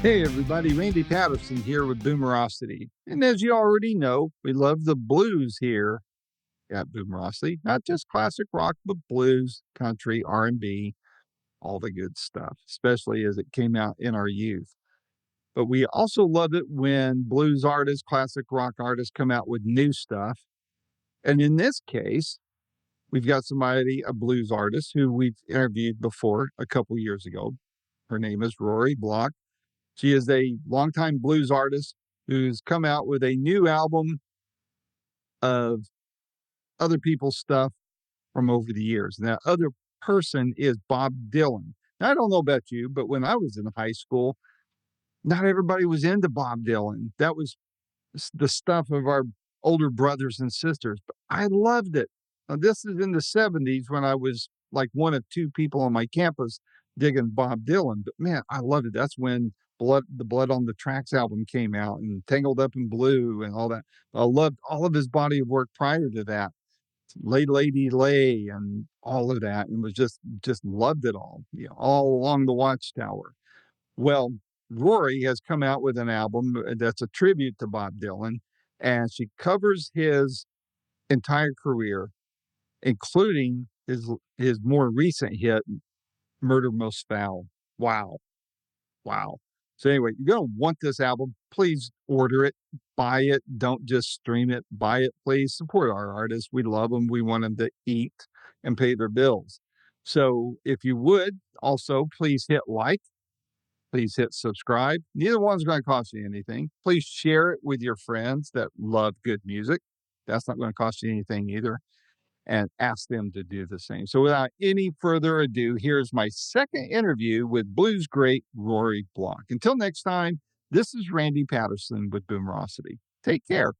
Hey everybody, Randy Patterson here with Boomerocity. And as you already know, we love the blues here at Boomerocity. Not just classic rock, but blues, country, R&B, all the good stuff, especially as it came out in our youth. But we also love it when blues artists, classic rock artists come out with new stuff. And in this case, we've got a blues artist who we've interviewed before a couple years ago. Her name is Rory Block. She is a longtime blues artist who's come out with a new album of other people's stuff from over the years. And that other person is Bob Dylan. Now, I don't know about you, but when I was in high school, not everybody was into Bob Dylan. That was the stuff of our older brothers and sisters, but I loved it. Now, this is in the 70s when I was like one of two people on my campus digging Bob Dylan. But man, I loved it. That's when the Blood on the Tracks album came out and Tangled Up in Blue and all that. I loved all of his body of work prior to that. Lay Lady Lay and all of that, and was just loved it all, all along the Watchtower. Well, Rory has come out with an album that's a tribute to Bob Dylan, and she covers his entire career, including his more recent hit, Murder Most Foul. Wow. Wow. So anyway, you're going to want this album. Please order it, buy it. Don't just stream it. Buy it, please. Support our artists. We love them. We want them to eat and pay their bills. So if you would, also, please hit like. Please hit subscribe. Neither one's going to cost you anything. Please share it with your friends that love good music. That's not going to cost you anything either. And ask them to do the same. So without any further ado, here's my second interview with blues great Rory Block. Until next time, this is Randy Patterson with Boomerocity. Take care.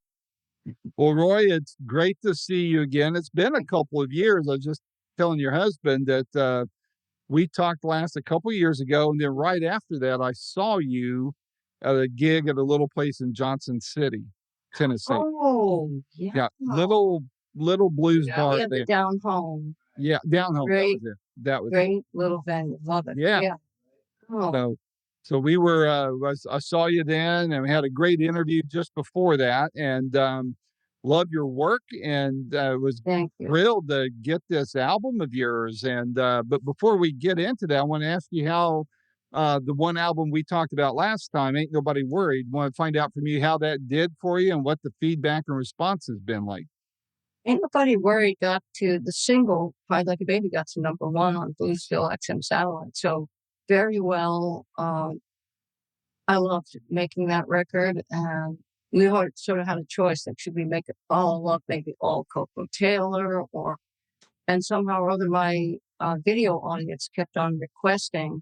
Well, Roy, it's great to see you again. It's been a couple of years. I was just telling your husband that we talked last a couple of years ago, and then right after that, I saw you at a gig at a little place in Johnson City, Tennessee. Oh, Yeah, yeah. little blues bar Yeah, there. the Down Home. Yeah, down home. Great, That was it. great little venue. Love it. Yeah. Yeah. Oh, So we were. I saw you then, and we had a great interview just before that, and love your work, and was thank you. thrilled to get this album of yours. And but before we get into that, I want to ask you how the one album we talked about last time, Ain't Nobody Worried. Want to find out from you how that did for you and what the feedback and response has been like. Ain't Nobody Worried got to the single, Cried Like a Baby got to #1 on Bluesville XM Satellite. So very well. I loved making that record, and we sort of had a choice. Like, should we make it follow up, maybe all Coco Taylor, and somehow or other my video audience kept on requesting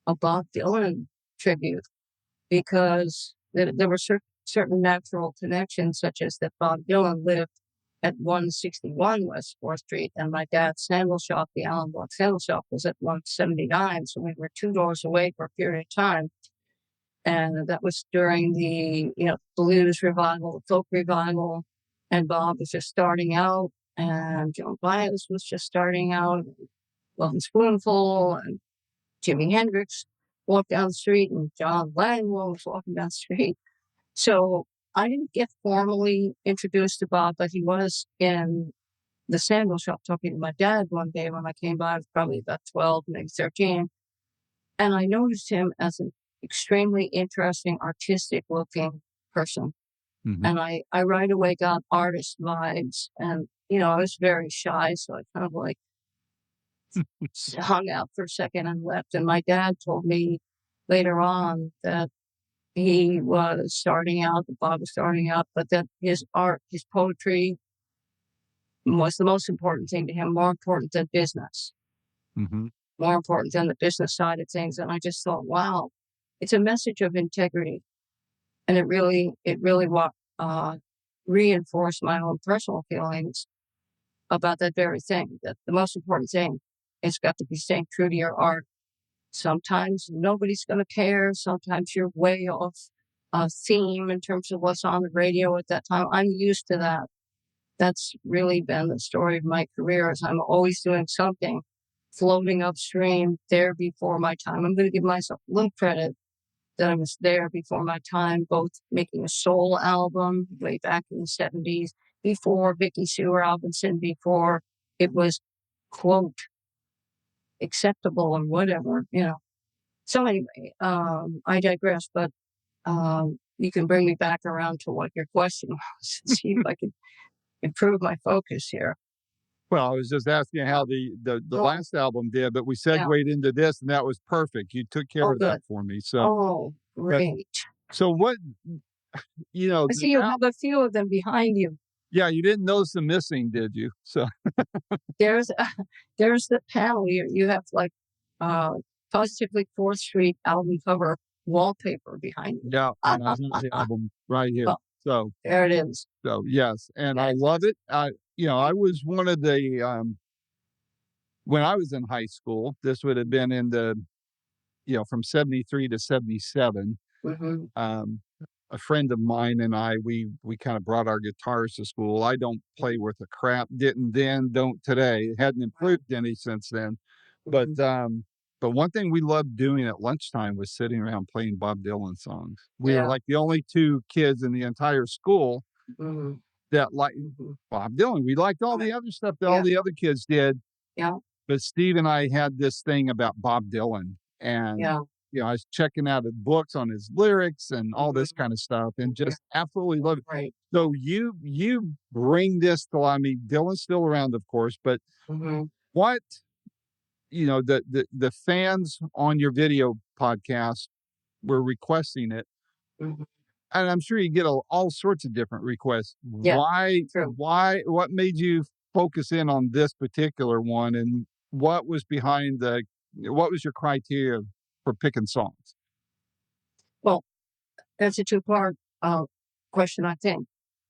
a Bob Dylan tribute because there were certain natural connections, such as that Bob Dylan lived at 161 West 4th Street, and my dad's sandal shop, the Allen Block Sandal Shop, was at 179, so we were 2 doors away for a period of time. And that was during the blues revival, the folk revival, and Bob was just starting out, and Joan Baez was just starting out, Lovin' Spoonful, and Jimi Hendrix walked down the street, and John Langwell was walking down the street. So I didn't get formally introduced to Bob, but he was in the sandal shop talking to my dad one day when I came by. I was probably about 12, maybe 13. And I noticed him as an extremely interesting, artistic-looking person. Mm-hmm. And I right away got artist vibes. And, I was very shy, so I kind of like hung out for a second and left. And my dad told me later on that he was starting out, that Bob was starting out, but that his art, his poetry was the most important thing to him, more important than business, more important than the business side of things. And I just thought, wow, it's a message of integrity. And it really reinforced my own personal feelings about that very thing, that the most important thing is got to be staying true to your art. Sometimes nobody's going to care. Sometimes you're way off theme in terms of what's on the radio at that time. I'm used to that. That's really been the story of my career, is I'm always doing something floating upstream there before my time. I'm going to give myself a little credit that I was there before my time, both making a soul album way back in the 70s, before Vicky Sue Robinson, before it was, quote, acceptable or whatever, you know. So anyway, I digress, but you can bring me back around to what your question was and see if I can improve my focus here. Well, I was just asking how the Oh, last album did, but we yeah. segued into this, and that was perfect. You took care Oh, of that good. for me. So, Oh, but great. so what, I the see you al have a few of them behind you. yeah, you didn't notice the missing, did you? So, There's there's the panel. You have like uh Positively Fourth Street album cover wallpaper behind you. yeah, and I have the album right here. Well, So there it is. yes, and I Yes. love it. I was one of the, when I was in high school, this would have been in the, from 73 to 77. Hmm. Um, a friend of mine and we kind of brought our guitars to school. I don't play worth a crap. Didn't then, don't today. It hadn't improved any since then. But Hmm. but one thing we loved doing at lunchtime was sitting around playing Bob Dylan songs. We were Yeah. like the only two kids in the entire school Hmm. that liked Hmm. Bob Dylan. We liked all the other stuff that all Yeah. the other kids did, Yeah. but Steve and I had this thing about Bob Dylan, and Yeah. I was checking out his books on his lyrics and all Hmm. this kind of stuff, and Yeah. just absolutely love it. Right. So you bring this to, I mean, Dylan's still around, of course, but Hmm. what, the fans on your video podcast were requesting it, Hmm. and I'm sure you get all sorts of different requests. Yeah. Why? True. What made you focus in on this particular one, and what was behind what was your criteria for picking songs? Well, that's a two-part question, I think.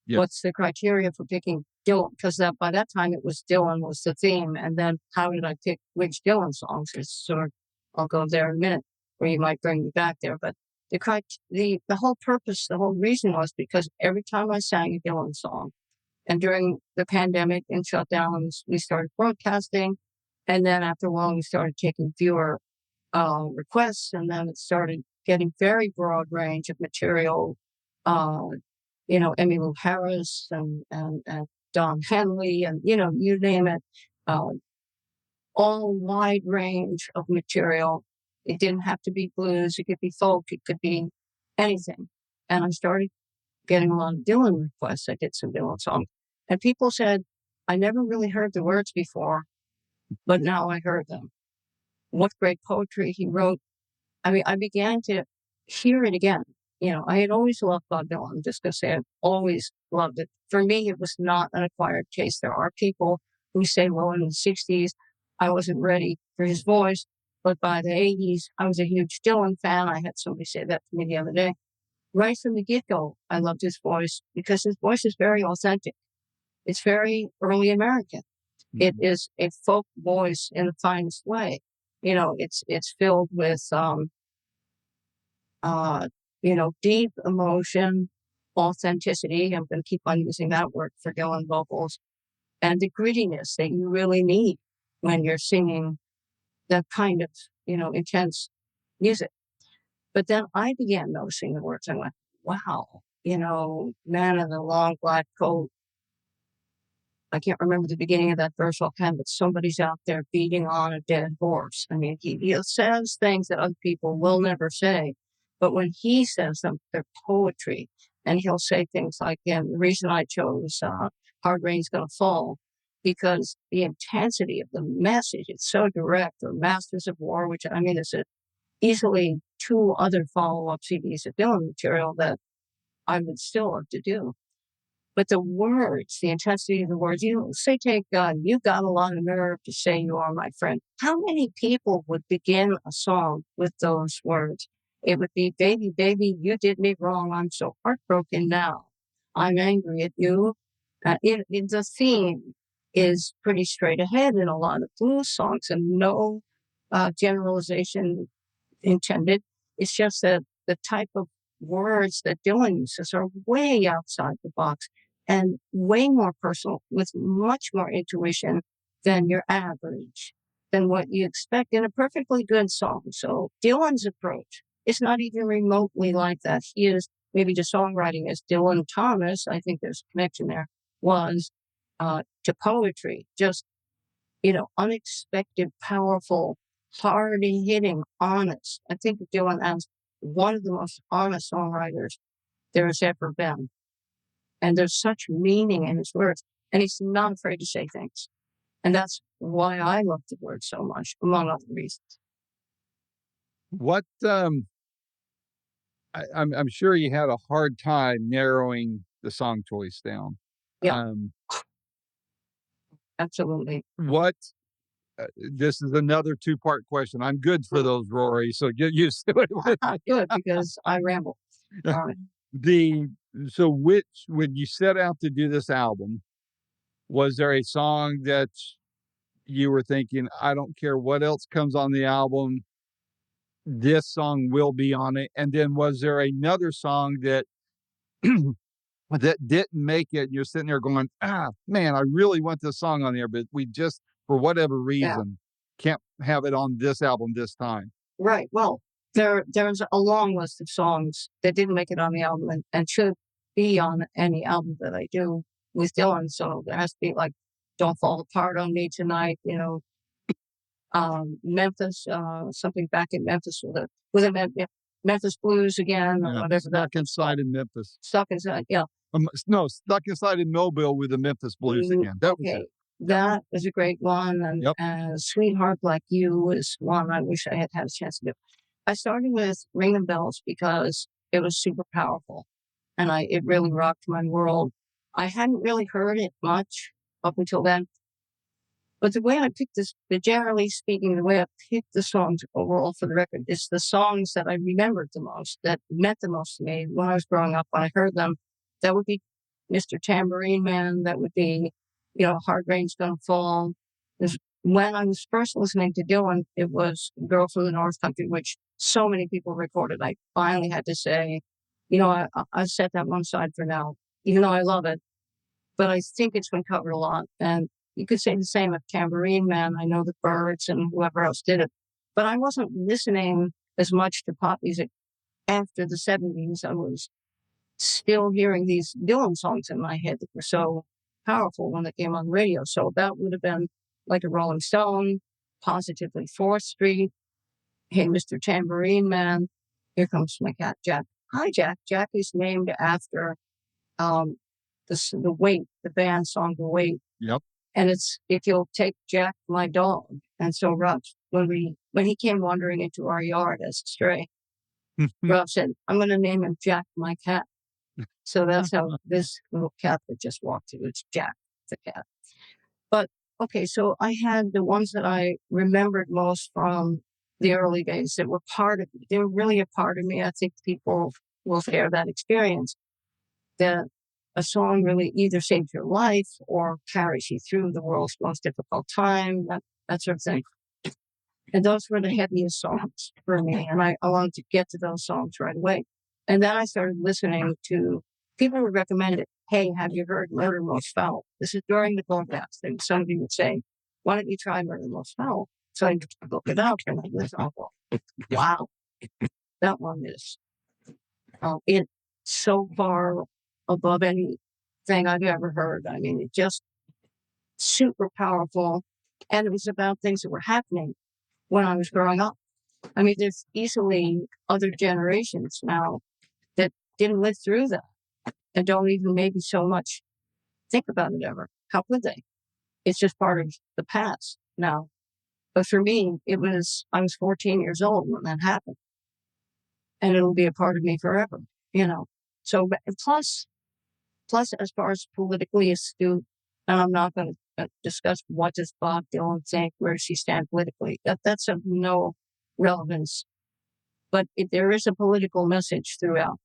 Yeah. What's the criteria for picking Dylan? Because by that time it was Dylan was the theme, and then how did I pick which Dylan songs? It's sort of, I'll go there in a minute, or you might bring me back there. But the whole purpose, the whole reason was because every time I sang a Dylan song, and during the pandemic and shutdowns, we started broadcasting, and then after a while we started taking fewer requests, and then it started getting very broad range of material. Uh, Emmylou Harris and Don Henley, and you name it, uh, all wide range of material. It didn't have to be blues; it could be folk, it could be anything. And I started getting a lot of Dylan requests. I did some Dylan songs, and people said, "I never really heard the words before, but now I heard them. What great poetry he wrote." I mean, I began to hear it again. I had always loved Bob Dylan. I'm just going to say I've always loved it. For me, it was not an acquired taste. There are people who say, well, in the 60s, I wasn't ready for his voice. But by the 80s, I was a huge Dylan fan. I had somebody say that to me the other day. Right from the get-go, I loved his voice because his voice is very authentic. It's very early American. It Mhm. is a folk voice in the finest way. It's filled with uh, deep emotion, authenticity. I'm going to keep on using that word for Dylan vocals, and the grittiness that you really need when you're singing that kind of, intense music. But then I began noticing the words. I went, wow, man in the long black coat. I can't remember the beginning of that verse offhand, but somebody's out there beating on a dead horse. I mean, he says things that other people will never say, but when he says them, they're poetry. And he'll say things like, the reason I chose Hard Rain's Gonna Fall, because the intensity of the message, it's so direct, or Masters of War, which I mean, is easily two other follow-up CDs of Dylan material that I would still love to do. But the words, the intensity of the words, say, take God, you've got a lot of nerve to say you are my friend. How many people would begin a song with those words? It would be, baby, baby, you did me wrong. I'm so heartbroken now. I'm angry at you. The theme is pretty straight ahead in a lot of blues songs, and no generalization intended. It's just that the type of words that Dylan uses are way outside the box and way more personal, with much more intuition than your average, than what you expect in a perfectly good song. So Dylan's approach It's not even remotely like that. He is maybe the songwriting as Dylan Thomas, I think there's a connection there, was to poetry. Just, unexpected, powerful, hard hitting, honest. I think of Dylan as one of the most honest songwriters there has ever been. And there's such meaning in his words. And he's not afraid to say things. And that's why I love the word so much, among other reasons. What I'm sure you had a hard time narrowing the song choice down. Yeah, Um, absolutely. what this is another two-part question. I'm good for those, Rory, so get used to it. Good, because I ramble. All right. The so which when you set out to do this album, was there a song that you were thinking, I don't care what else comes on the album, this song will be on it? And then was there another song that that didn't make it, and you're sitting there going, "Ah, man, I really want this song on there, but we just, for whatever Yeah. reason, can't have it on this album this time." Right. Well, there's a long list of songs that didn't make it on the album and should be on any album that I do with Dylan. So there has to be like Don't Fall Apart on Me Tonight, Memphis, something back in Memphis with a Memphis Blues again or Yeah, whatever that Stuck Inside in Memphis. stuck inside. Yeah. No, Stuck Inside in Mobile with the Memphis Blues again. That was Okay. it. That was a great one. Yep. And Sweetheart Like You is one I wish I had had a chance to do. I started with Ringing Bells because it was super powerful and it really rocked my world. I hadn't really heard it much up until then. But the way I picked this, generally speaking, the way I picked the songs overall for the record is the songs that I remembered the most, that meant the most to me when I was growing up. When I heard them, that would be Mr. Tambourine Man. That would be, Hard Rain's Gonna Fall. When I was first listening to Dylan, it was Girl from the North Country, which so many people recorded. I finally had to say, I set that one aside for now, even though I love it. But I think it's been covered a lot. And you could say the same of Tambourine Man. I know the Birds and whoever else did it. But I wasn't listening as much to pop music after the 70s. I was still hearing these Dylan songs in my head that were so powerful when they came on the radio. So that would have been like a Rolling Stone, Positively 4th Street, Hey, Mr. Tambourine Man, Here Comes My Cat Jack. Hi, Jack. Jack is named after um, the Wait, the band song The Wait. Yep. And it's If You'll Take Jack, My Dog. And so Rob, when he came wandering into our yard as a stray, Rob said, I'm going to name him Jack, my cat. So that's how this little cat that just walked through, it's Jack, the cat. But okay, so I had the ones that I remembered most from the early days that were part of me. They were really a part of me. I think people will share that experience, that a song really either saves your life or carries you through the world's most difficult time, that sort of thing. And those were the heaviest songs for me. And I wanted to get to those songs right away. And then I started listening to people would recommend it. Hey, have you heard Murder Most Foul? This is during the broadcast. And somebody would say, why don't you try Murder Most Foul? So I look it up and I listen. Wow, that one is it's so far above anything I've ever heard. I mean, it just super powerful. And it was about things that were happening when I was growing up. I mean, there's easily other generations now that didn't live through that and don't even maybe so much think about it ever. How could they? It's just part of the past now. But for me, I was 14 years old when that happened. And it'll be a part of me forever, you know. So, plus, as far as politically astute, and I'm not going to discuss what does Bob Dylan think, where does he stand politically. That's of no relevance. But there is a political message throughout.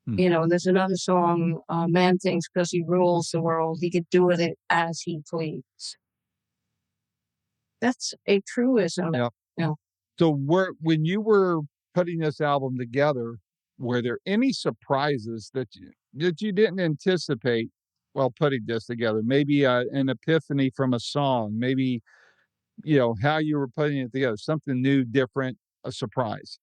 There's another song, Man Thinks Because He Rules the World, He Could Do with It As He Please. That's a truism. Yeah. Yeah. So when you were putting this album together, were there any surprises that you didn't anticipate while putting this together? Maybe an epiphany from a song, maybe, how you were putting it together, something new, different, a surprise.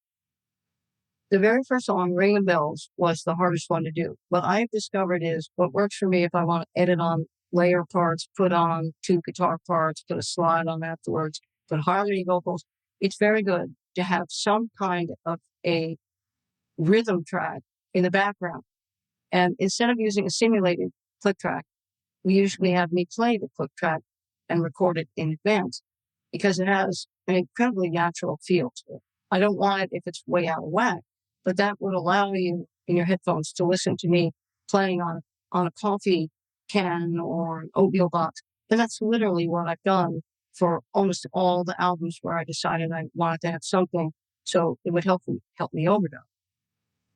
The very first song, Ringing Bells, was the hardest one to do. What I've discovered is what works for me if I want to edit on layer parts, put on 2 guitar parts, put a slide on afterwards, put harmony vocals. It's very good to have some kind of a rhythm track in the background. And instead of using a simulated click track, we usually have me play the click track and record it in advance because it has an incredibly natural feel to it. I don't want it if it's way out of whack, but that would allow you in your headphones to listen to me playing on a coffee can or an oatmeal box. And that's literally what I've done for almost all the albums where I decided I wanted to have something so it would help me overdub.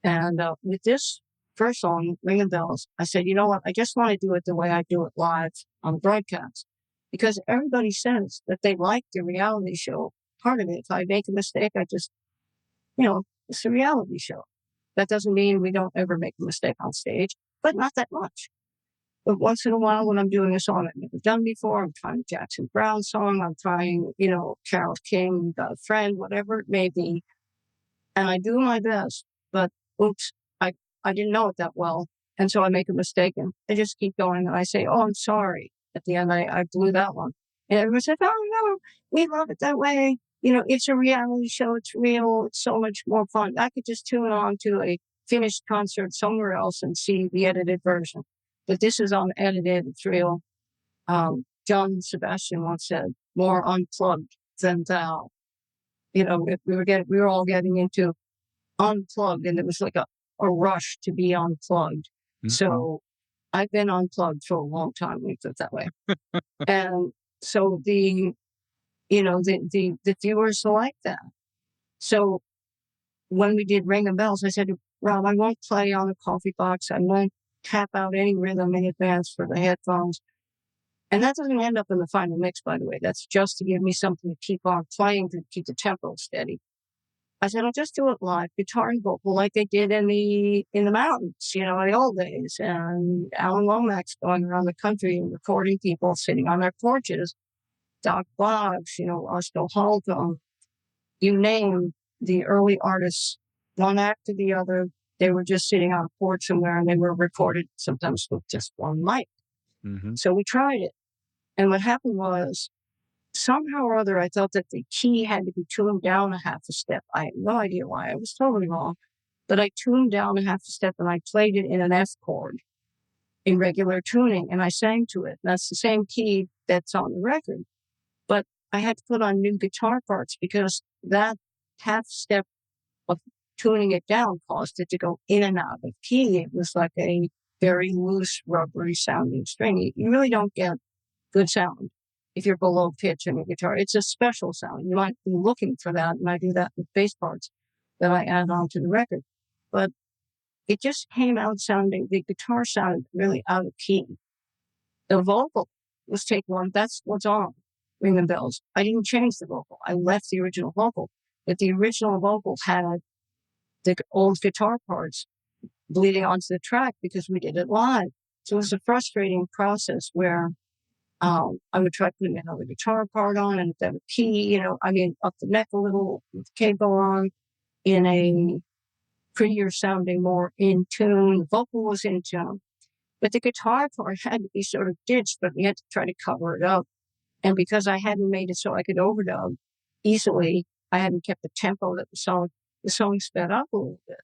And with this first song, Ringing Bells, I said, you know what? I just want to do it the way I do it live on the broadcast. Because everybody says that they like the reality show part of it. If I make a mistake, I just, it's a reality show. That doesn't mean we don't ever make a mistake on stage, but not that much. But once in a while, when I'm doing a song I've never done before, I'm trying a Jackson Brown song, I'm trying, Carole King, Got a Friend, whatever it may be. And I do my best, but oops, I didn't know it that well. And so I make a mistake and I just keep going and I say, oh, I'm sorry. At the end, I blew that one. And everyone said, oh, no, we love it that way. It's a reality show. It's real. It's so much more fun. I could just tune on to a finished concert somewhere else and see the edited version. But this is unedited. It's real. John Sebastian once said, more unplugged than thou. We were all getting into unplugged and it was like a rush to be unplugged. Mm-hmm. So I've been unplugged for a long time, we put it that way. And so the viewers like that. So when we did Ringing Bells, I said, Rob, I won't play on a coffee box. I won't tap out any rhythm in advance for the headphones. And that doesn't end up in the final mix, by the way. That's just to give me something to keep on playing to keep the tempo steady. I said, I'll just do it live, guitar and vocal, like they did in the mountains, in the old days. And Alan Lomax going around the country and recording people sitting on their porches. Doc Boggs, Oscar Halcombe, you name the early artists, one after the other. They were just sitting on a porch somewhere and they were recorded sometimes with just one mic. Mm-hmm. So we tried it. And what happened was, somehow or other, I thought that the key had to be tuned down a half a step. I had no idea why. I was totally wrong. But I tuned down a half a step and I played it in an F chord in regular tuning and I sang to it. That's the same key that's on the record. But I had to put on new guitar parts because that half step of tuning it down caused it to go in and out of key. It was like a very loose, rubbery sounding string. You really don't get good sound if you're below pitch in a guitar. It's a special sound. You might be looking for that, and I do that with bass parts that I add on to the record. But it just came out sounding, the guitar sounded really out of key. The vocal was take one, that's what's on Ringing Bells. I didn't change the vocal. I left the original vocal. But the original vocal had the old guitar parts bleeding onto the track because we did it live. So it was a frustrating process where I would try putting another guitar part on and then a key, up the neck a little with the cable on in a prettier sounding, more in tune. The vocal was in tune, but the guitar part had to be sort of ditched, but we had to try to cover it up. And because I hadn't made it so I could overdub easily, I hadn't kept the tempo that the song sped up a little bit.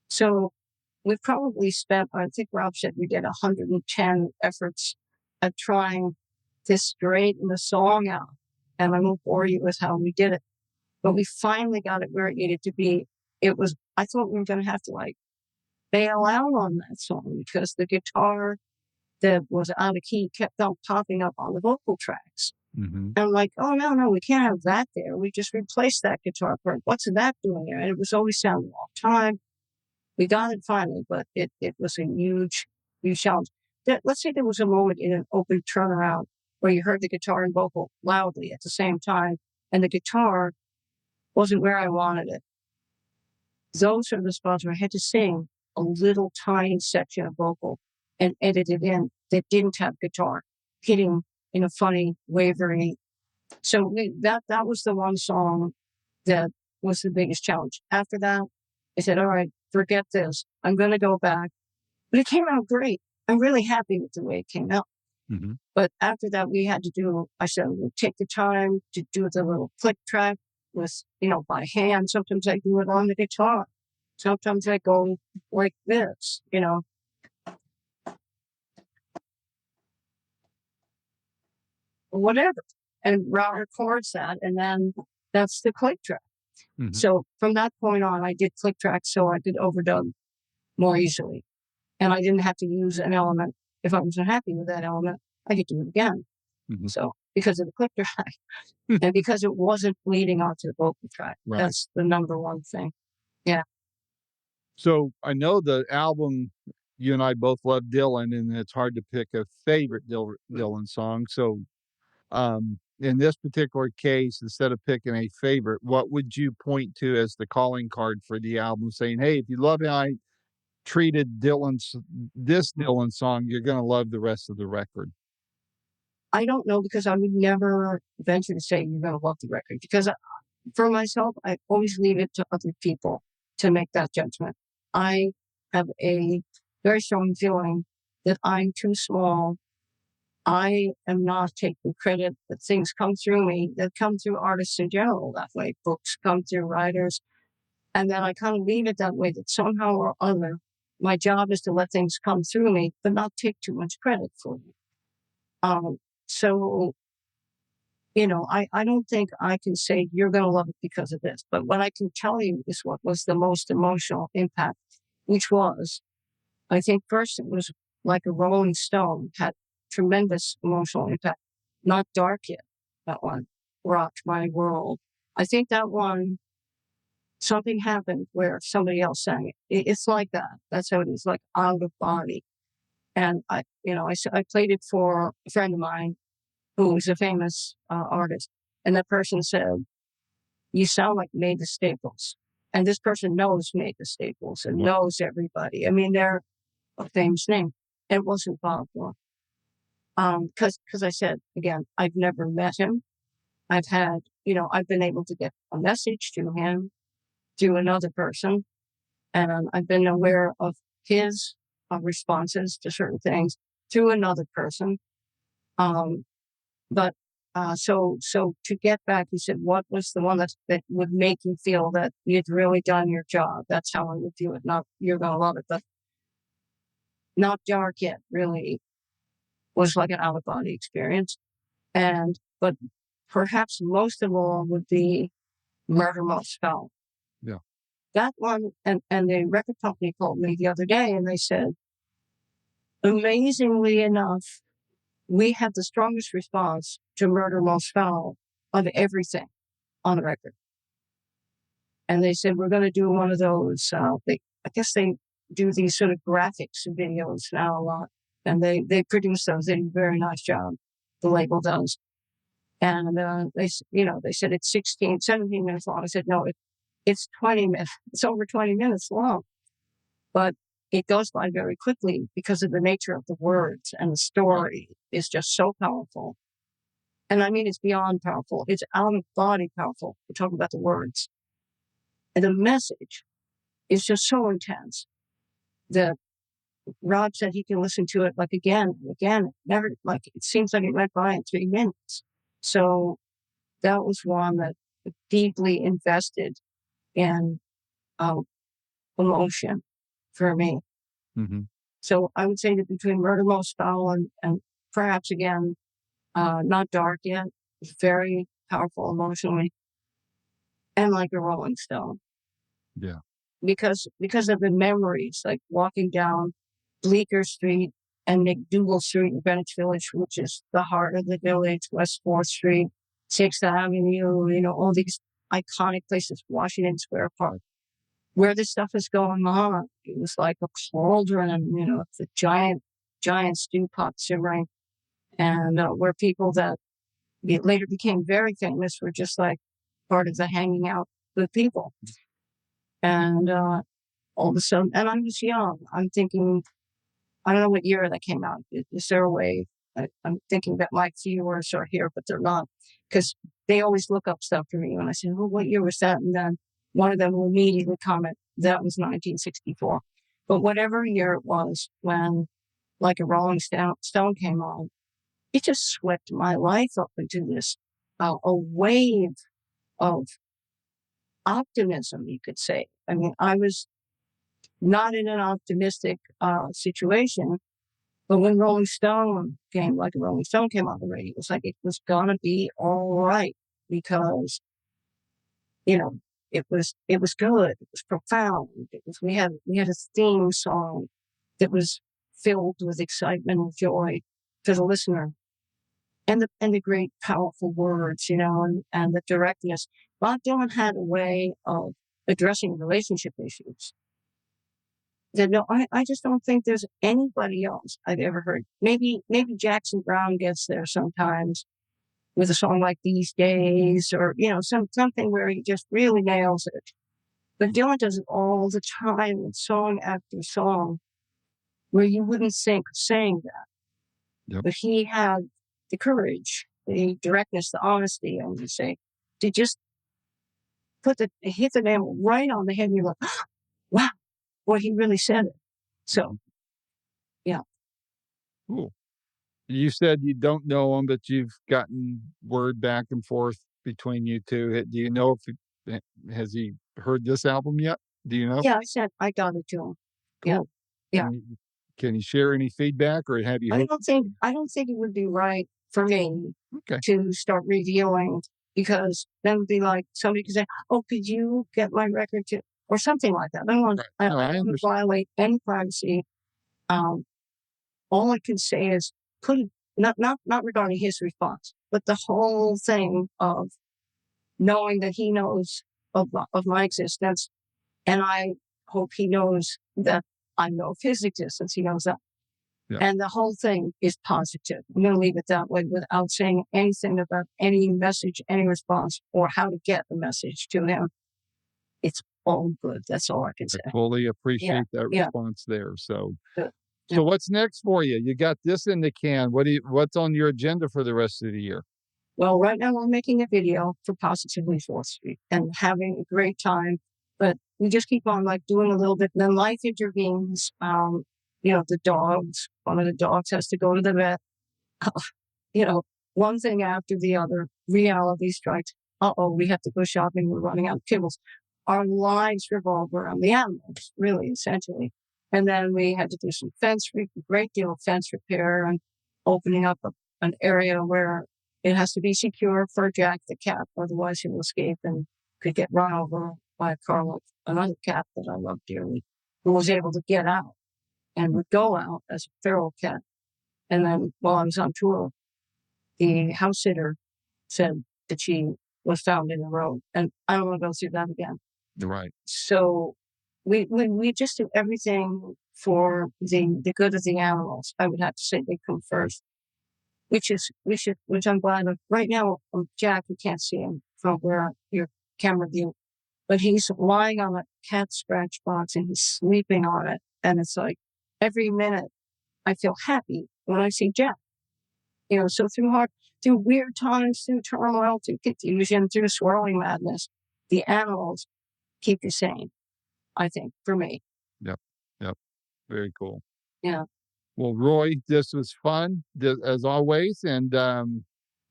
So we probably spent, I think Rob said we did 110 efforts at trying to straighten the song out. And I won't bore you with how we did it. But we finally got it where it needed to be. I thought we were going to have to bail out on that song because the guitar that was out of key kept on popping up on the vocal tracks. Mm-hmm. And I'm like, oh, no, we can't have that there. We just replaced that guitar part. What's that doing there? And it was always sounding off time. We got it finally, but it was a huge, huge challenge. Let's say there was a moment in an open turnaround where you heard the guitar and vocal loudly at the same time, and the guitar wasn't where I wanted it. Those are the spots where I had to sing a little tiny section of vocal and edit it in that didn't have guitar hitting in a funny, wavery. So that was the one song that was the biggest challenge. After that, I said, all right, forget this. I'm going to go back. But it came out great. I'm really happy with the way it came out. Mm-hmm. But after that, I said, we'll take the time to do the little click track with, by hand. Sometimes I do it on the guitar. Sometimes I go like this, whatever. And Rob records that, and then that's the click track. Mm-hmm. So from that point on, I did click tracks so I could overdub more easily. And I didn't have to use an element. If I wasn't happy with that element, I could do it again. Mm-hmm. So because of the click track and because it wasn't bleeding onto the vocal track, Right. that's the number one thing. Yeah. So I know the album, you and I both love Dylan, and it's hard to pick a favorite Dylan song. So, in this particular case, instead of picking a favorite, what would you point to as the calling card for the album, saying, "Hey, if you love how I treated this Dylan song, you're going to love the rest of the record"? I don't know, because I would never venture to say you're going to love the record, because for myself, I always leave it to other people to make that judgment. I have a very strong feeling that I'm too small. I am not taking credit, that things come through me, that come through artists in general that way. Books come through writers. And then I kind of leave it that way, that somehow or other, my job is to let things come through me, but not take too much credit for it. So, I don't think I can say you're going to love it because of this. But what I can tell you is what was the most emotional impact, which was, I think first it was like a Rolling Stone, had tremendous emotional impact. Not Dark Yet, that one rocked my world. I think that one, something happened where somebody else sang it. It's like that. That's how it is, like out of body. And I played it for a friend of mine who was a famous artist. And that person said, you sound like Mavis Staples. And this person knows Mavis Staples and knows everybody. I mean, they're a famous name. It wasn't Bob Dylan. Because I said, again, I've never met him. I've been able to get a message to him through another person. And I've been aware of his responses to certain things through another person. So to get back, he said, what was the one that would make you feel that you'd really done your job? That's how I would view it. Not you're going to love it, but Not Dark Yet really was like an out of body experience. But perhaps most of all would be Murder Most Foul. Yeah. That one, and the record company called me the other day and they said, amazingly enough, we have the strongest response to Murder Most Foul of everything on the record. And they said, we're going to do one of those. I guess they do these sort of graphics videos now a lot. And they produce those. They do a very nice job. The label does. And they said it's 17 minutes long. I said, no, it's 20 minutes. It's over 20 minutes long. But it goes by very quickly because of the nature of the words, and the story is just so powerful. And I mean, it's beyond powerful. It's out of body powerful. We're talking about the words. And the message is just so intense that Rob said he can listen to it like again and again. Never, like, it seems like it went by in 3 minutes. So that was one that deeply invested in emotion for me. Mm-hmm. So I would say that between Murder Most Foul and perhaps again, Not Dark Yet, was very powerful emotionally, and like a Rolling Stone. Yeah. Because of the memories, like walking down Bleecker Street and McDougal Street in Greenwich Village, which is the heart of the village, West 4th Street, 6th Avenue, all these iconic places, Washington Square Park, where this stuff is going on. It was like a cauldron, it's a giant stew pot simmering. And where people that later became very famous were just like part of the hanging out with people. And all of a sudden, and I was young. I'm thinking, I don't know what year that came out. Is there a way? I'm thinking that my viewers are here, but they're not, because they always look up stuff for me. And I said, well, what year was that? And then one of them will immediately comment, that was 1964. But whatever year it was when Like a Rolling Stone came on, it just swept my life up into this a wave of optimism, you could say. I mean, I was not in an optimistic situation, but when Like a Rolling Stone came on the radio, it was like it was gonna be all right because you know it was good, it was profound. We had a theme song that was filled with excitement and joy to the listener, and the great powerful words, and the directness. Bob Dylan had a way of addressing relationship issues that I just don't think there's anybody else I've ever heard. Maybe Jackson Browne gets there sometimes with a song like These Days, or something where he just really nails it. But Dylan does it all the time, with song after song, where you wouldn't think of saying that. Yep. But he had the courage, the directness, the honesty, and to just hit the nail right on the head. And you're like, wow, boy, he really said it. So, yeah. Cool. You said you don't know him, but you've gotten word back and forth between you two. Do you know if has he heard this album yet? Do you know? Yeah, I said I got it to him. Cool. Yeah. Can you share any feedback, or have you? I don't think it would be right for me Okay. to start reviewing, because then it would be like somebody could say, "Oh, could you get my record to," or something like that. I don't want to violate any privacy. All I can say is not regarding his response, but the whole thing of knowing that he knows of my existence, and I hope he knows that I know of his existence. He knows that. Yeah. And the whole thing is positive. I'm going to leave it that way without saying anything about any message, any response, or how to get the message to him. It's all good. That's all I can say. I fully appreciate that response there. So, Good. So what's next for you? You got this in the can. What's on your agenda for the rest of the year? Well, right now I'm making a video for Positively 4th Street and having a great time. But we just keep on doing a little bit. And then life intervenes. The dogs, one of the dogs has to go to the vet. One thing after the other, reality strikes. We have to go shopping. We're running out of kibbles. Our lives revolve around the animals, really, essentially. And then we had to do some a great deal of fence repair, and opening up an area where it has to be secure for Jack the cat, otherwise he will escape and could get run over by a car like another cat that I love dearly, who was able to get out and would go out as a feral cat. And then while I was on tour, the house sitter said that she was found in the road, and I don't want to go through that again. Right. So we just do everything for the good of the animals. I would have to say they come first, which I'm glad of. Right now, Jack, you can't see him from where your camera view, but he's lying on a cat scratch box and he's sleeping on it. And it's like every minute I feel happy when I see Jack. So through weird times, through turmoil, through confusion, through swirling madness, the animals keep you sane, I think, for me. Yep. Very cool. Yeah. Well, Roy, this was fun as always, and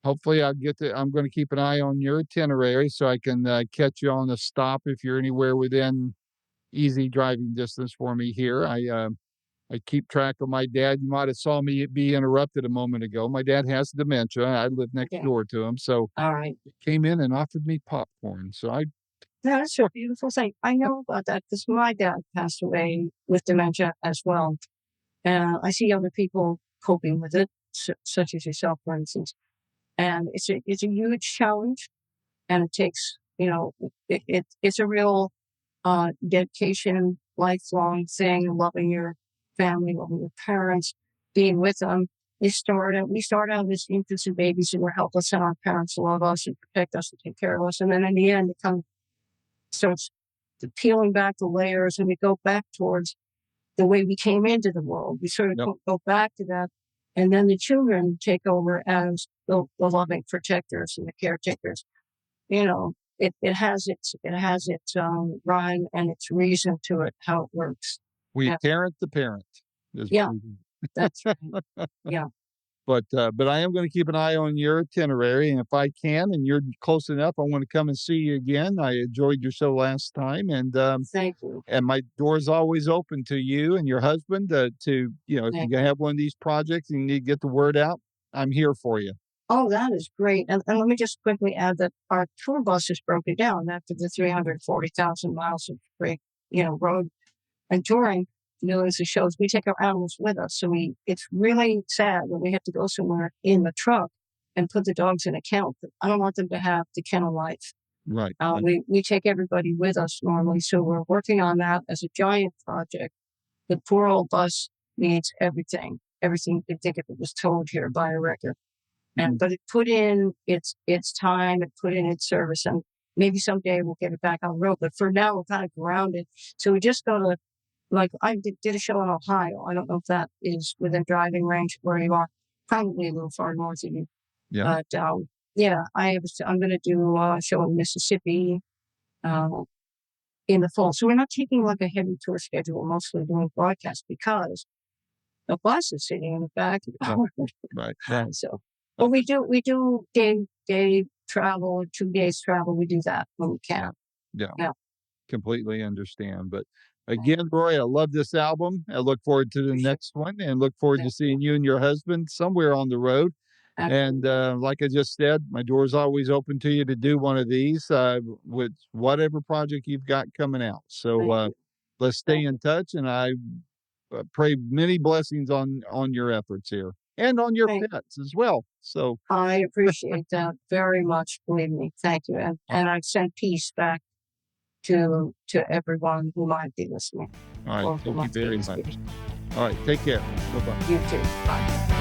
hopefully I'm going to keep an eye on your itinerary so I can catch you on the stop if you're anywhere within easy driving distance for me here. I keep track of my dad. You might have saw me be interrupted a moment ago. My dad has dementia. I live next door to him, so all right, he came in and offered me popcorn. So that's a beautiful thing. I know about that because my dad passed away with dementia as well. And I see other people coping with it, such as yourself, for instance. And it's a huge challenge, and it takes, it's a real dedication, lifelong thing, loving your family, loving your parents, being with them. We start out as infants and babies who were helpless, and our parents love us and protect us and take care of us. And then in the end, it starts peeling back the layers, and we go back towards the way we came into the world. We sort of go back to that. And then the children take over as the loving protectors and the caretakers. it has its rhyme and its reason to it, how it works. We Yeah. parent the parent. Is Yeah. what we do. That's right. Yeah. But I am going to keep an eye on your itinerary, and if I can, and you're close enough, I want to come and see you again. I enjoyed your show last time, Thank you. and my door's always open to you and your husband to if Thank you have one of these projects and you need to get the word out, I'm here for you. Oh, that is great. And let me just quickly add that our tour bus is broken down after the 340,000 miles of great, road and touring, millions of shows. We take our animals with us. So it's really sad when we have to go somewhere in the truck and put the dogs in a kennel. I don't want them to have the kennel life. Right. We take everybody with us normally. So we're working on that as a giant project. The poor old bus needs everything you could think if it was towed here by a wrecker. But it put in its time, it put in its service, and maybe someday we'll get it back on the road. But for now, we're kind of grounded. So we just go to, I did a show in Ohio. I don't know if that is within driving range where you are. Probably a little far north of you. Yeah. But I'm going to do a show in Mississippi in the fall. So we're not taking like a heavy tour schedule, mostly doing broadcasts because the bus is sitting in the back of the car. Right. So. But we do day travel, 2 days travel. We do that when we can. Yeah. Completely understand. But again, Roy, I love this album. I look forward to the next one and look forward to seeing you and your husband somewhere on the road. Absolutely. And like I just said, my door's always open to you to do one of these with whatever project you've got coming out. So let's stay in touch, and I pray many blessings on your efforts here and on your pets as well. So I appreciate that very much. Believe me, thank you, and I send peace back to everyone who might be listening. all right, thank you very much. All right, take care. Bye-bye. You too. Bye.